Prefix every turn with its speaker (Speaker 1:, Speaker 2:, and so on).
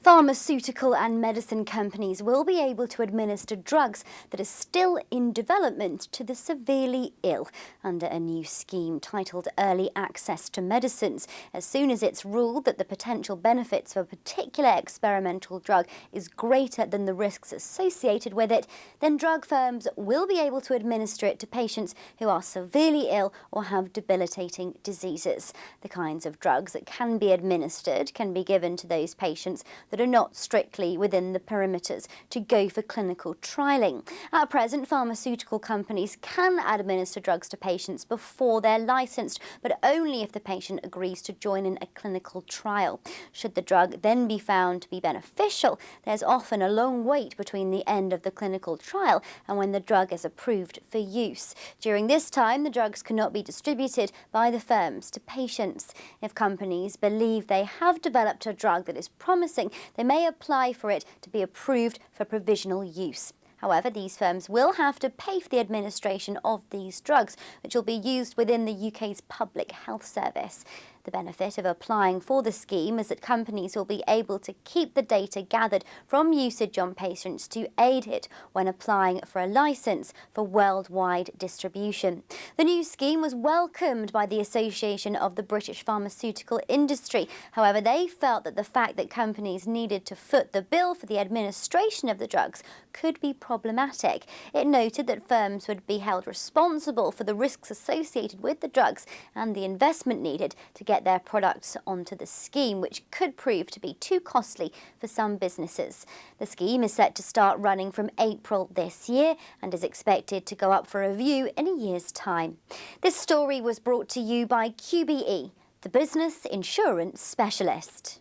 Speaker 1: Pharmaceutical and medicine companies will be able to administer drugs that are still in development to the severely ill under a new scheme titled Early Access to Medicines. As soon as it's ruled that the potential benefits of a particular experimental drug is greater than the risks associated with it, then drug firms will be able to administer it to patients who are severely ill or have debilitating diseases. The kinds of drugs that can be administered can be given to those patients that are not strictly within the perimeters to go for clinical trialling. At present, pharmaceutical companies can administer drugs to patients before they're licensed, but only if the patient agrees to join in a clinical trial. Should the drug then be found to be beneficial, there's often a long wait between the end of the clinical trial and when the drug is approved for use. During this time, the drugs cannot be distributed by the firms to patients. If companies believe they have developed a drug that is promising, they may apply for it to be approved for provisional use. However, these firms will have to pay for the administration of these drugs, which will be used within the UK's Public Health Service. The benefit of applying for the scheme is that companies will be able to keep the data gathered from usage on patients to aid it when applying for a licence for worldwide distribution. The new scheme was welcomed by the Association of the British Pharmaceutical Industry. However, they felt that the fact that companies needed to foot the bill for the administration of the drugs could be problematic. It noted that firms would be held responsible for the risks associated with the drugs and the investment needed to get their products onto the scheme, which could prove to be too costly for some businesses. The scheme is set to start running from April this year and is expected to go up for review in a year's time. This story was brought to you by QBE, the business insurance specialist.